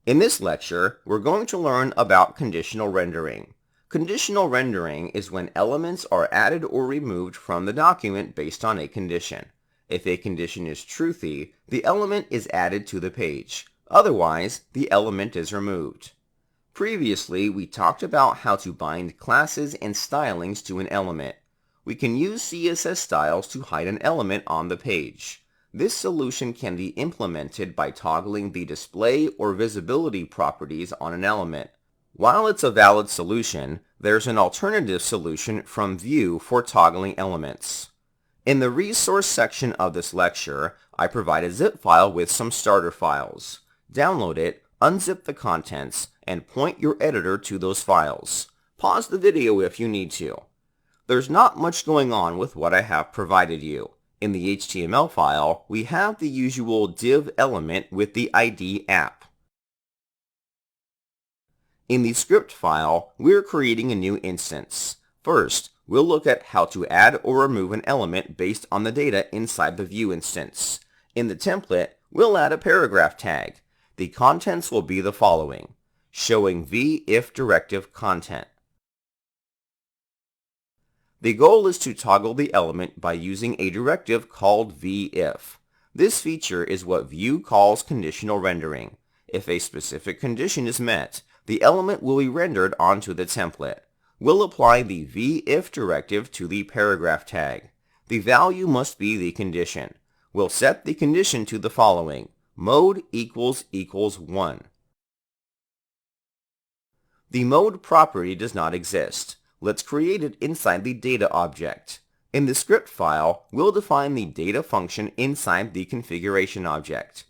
In this lecture, we're going to learn about conditional rendering. Conditional rendering is when elements are added or removed from the document based on a condition. If a condition is truthy, the element is added to the page. Otherwise, the element is removed. Previously, we talked about how to bind classes and stylings to an element. We can use CSS styles to hide an element on the page. This solution can be implemented by toggling the display or visibility properties on an element. While it's a valid solution, there's an alternative solution from Vue for toggling elements. In the resource section of this lecture, I provide a zip file with some starter files. Download it, unzip the contents, and point your editor to those files. Pause the video if you need to. There's not much going on with what I have provided you. In the HTML file, we have the usual div element with the ID app. In the script file, we're creating a new instance. First, we'll look at how to add or remove an element based on the data inside the Vue instance. In the template, we'll add a paragraph tag. The contents will be the following: showing v-if directive content. The goal is to toggle the element by using a directive called v-if. This feature is what Vue calls conditional rendering. If a specific condition is met, the element will be rendered onto the template. We'll apply the v-if directive to the paragraph tag. The value must be the condition. We'll set the condition to the following: mode equals 1. The mode property does not exist. Let's create it inside the data object. In the script file, we'll define the data function inside the configuration object.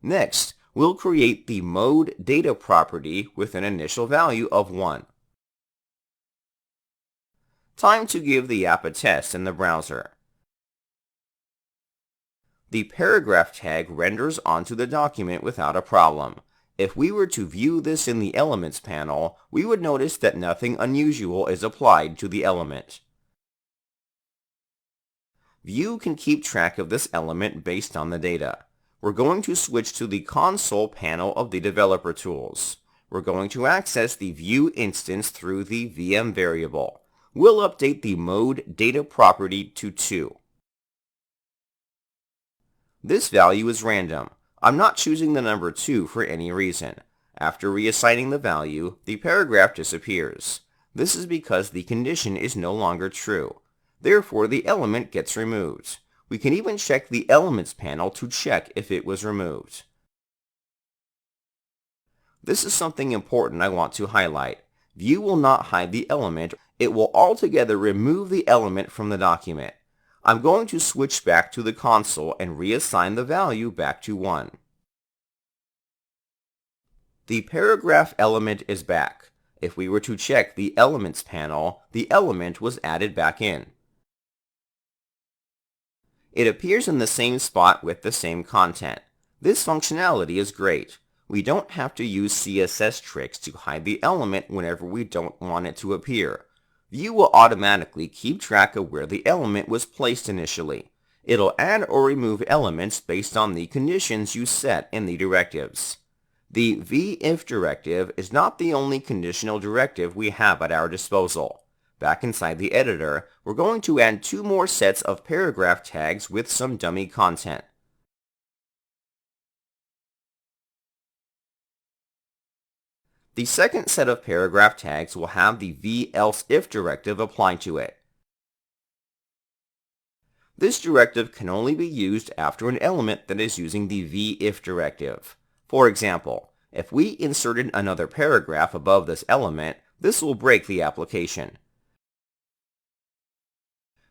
Next, we'll create the mode data property with an initial value of 1. Time to give the app a test in the browser. The paragraph tag renders onto the document without a problem. If we were to view this in the Elements panel, we would notice that nothing unusual is applied to the element. Vue can keep track of this element based on the data. We're going to switch to the console panel of the developer tools. We're going to access the Vue instance through the VM variable. We'll update the mode data property to 2. This value is random. I'm not choosing the number 2 for any reason. After reassigning the value, the paragraph disappears. This is because the condition is no longer true. Therefore, the element gets removed. We can even check the Elements panel to check if it was removed. This is something important I want to highlight. Vue will not hide the element. It will altogether remove the element from the document. I'm going to switch back to the console and reassign the value back to 1. The paragraph element is back. If we were to check the Elements panel, the element was added back in. It appears in the same spot with the same content. This functionality is great. We don't have to use CSS tricks to hide the element whenever we don't want it to appear. Vue will automatically keep track of where the element was placed initially. It'll add or remove elements based on the conditions you set in the directives. The v-if directive is not the only conditional directive we have at our disposal. Back inside the editor, we're going to add 2 more sets of paragraph tags with some dummy content. The second set of paragraph tags will have the v-else-if directive applied to it. This directive can only be used after an element that is using the v-if directive. For example, if we inserted another paragraph above this element, this will break the application.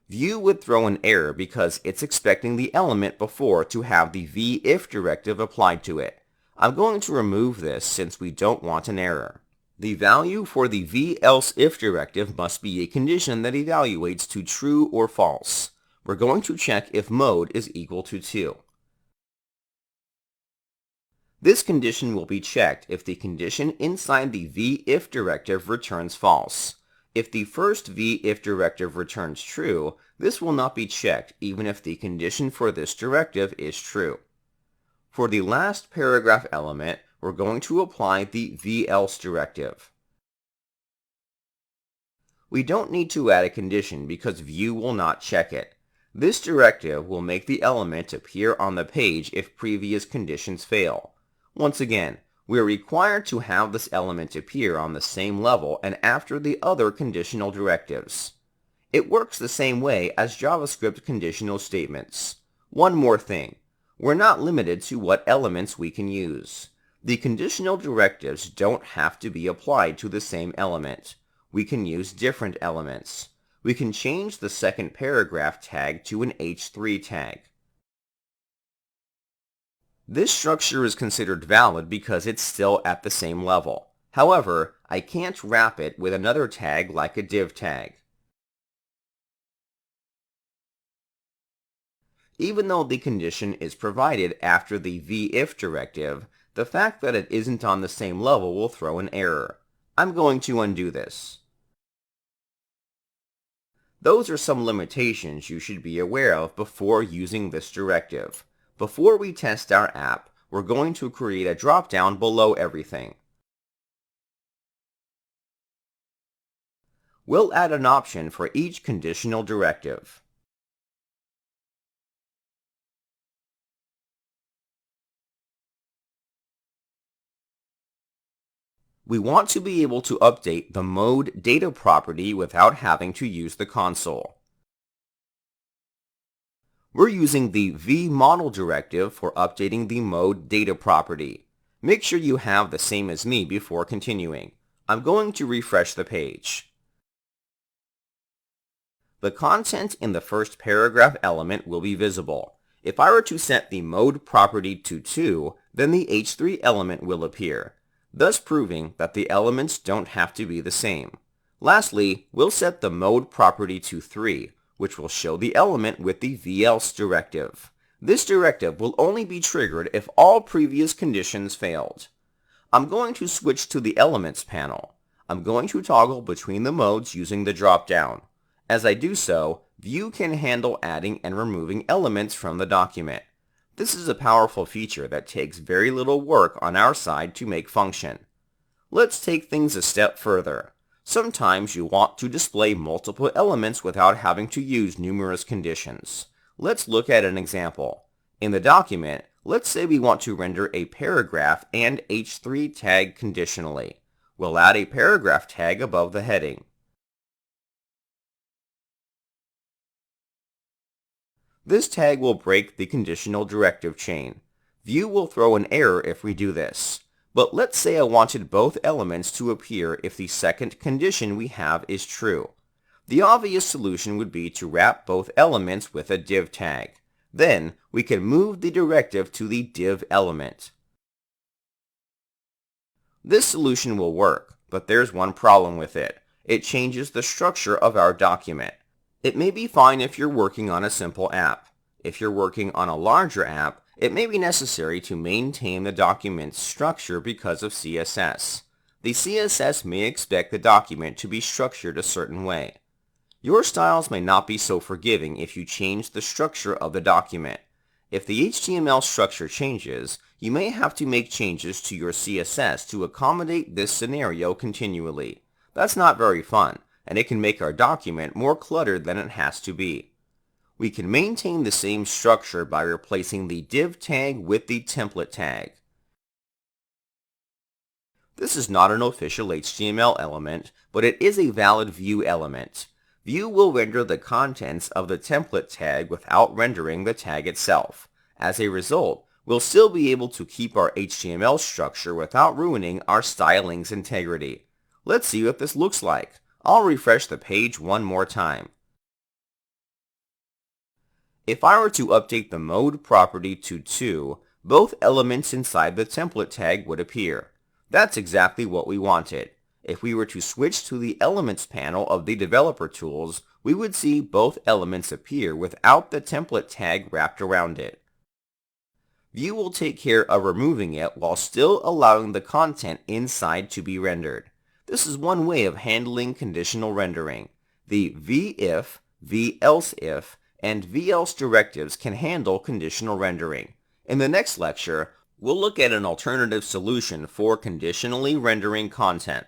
Vue would throw an error because it's expecting the element before to have the v-if directive applied to it. I'm going to remove this since we don't want an error. The value for the v-else-if directive must be a condition that evaluates to true or false. We're going to check if mode is equal to 2. This condition will be checked if the condition inside the v-if directive returns false. If the first v-if directive returns true, this will not be checked even if the condition for this directive is true. For the last paragraph element, we're going to apply the VElse directive. We don't need to add a condition because View will not check it. This directive will make the element appear on the page if previous conditions fail. Once again, we are required to have this element appear on the same level and after the other conditional directives. It works the same way as JavaScript conditional statements. One more thing, we're not limited to what elements we can use. The conditional directives don't have to be applied to the same element. We can use different elements. We can change the second paragraph tag to an H3 tag. This structure is considered valid because it's still at the same level. However, I can't wrap it with another tag like a div tag. Even though the condition is provided after the VIF directive, the fact that it isn't on the same level will throw an error. I'm going to undo this. Those are some limitations you should be aware of before using this directive. Before we test our app, we're going to create a drop-down below everything. We'll add an option for each conditional directive. We want to be able to update the mode data property without having to use the console. We're using the vModel directive for updating the mode data property. Make sure you have the same as me before continuing. I'm going to refresh the page. The content in the first paragraph element will be visible. If I were to set the mode property to 2, then the H3 element will appear, thus proving that the elements don't have to be the same. Lastly, we'll set the mode property to 3, which will show the element with the VElse directive. This directive will only be triggered if all previous conditions failed. I'm going to switch to the Elements panel. I'm going to toggle between the modes using the drop-down. As I do so, View can handle adding and removing elements from the document. This is a powerful feature that takes very little work on our side to make function. Let's take things a step further. Sometimes you want to display multiple elements without having to use numerous conditions. Let's look at an example. In the document, let's say we want to render a paragraph and H3 tag conditionally. We'll add a paragraph tag above the heading. This tag will break the conditional directive chain. View will throw an error if we do this. But let's say I wanted both elements to appear if the second condition we have is true. The obvious solution would be to wrap both elements with a div tag. Then, we can move the directive to the div element. This solution will work, but there's one problem with it. It changes the structure of our document. It may be fine if you're working on a simple app. If you're working on a larger app, it may be necessary to maintain the document's structure because of CSS. The CSS may expect the document to be structured a certain way. Your styles may not be so forgiving if you change the structure of the document. If the HTML structure changes, you may have to make changes to your CSS to accommodate this scenario continually. That's not very fun, and it can make our document more cluttered than it has to be. We can maintain the same structure by replacing the div tag with the template tag. This is not an official HTML element, but it is a valid View element. View will render the contents of the template tag without rendering the tag itself. As a result, we'll still be able to keep our HTML structure without ruining our styling's integrity. Let's see what this looks like. I'll refresh the page one more time. If I were to update the mode property to 2, both elements inside the template tag would appear. That's exactly what we wanted. If we were to switch to the Elements panel of the developer tools, we would see both elements appear without the template tag wrapped around it. View will take care of removing it while still allowing the content inside to be rendered. This is one way of handling conditional rendering. The VIF, VElseIf, and VElse directives can handle conditional rendering. In the next lecture, we'll look at an alternative solution for conditionally rendering content.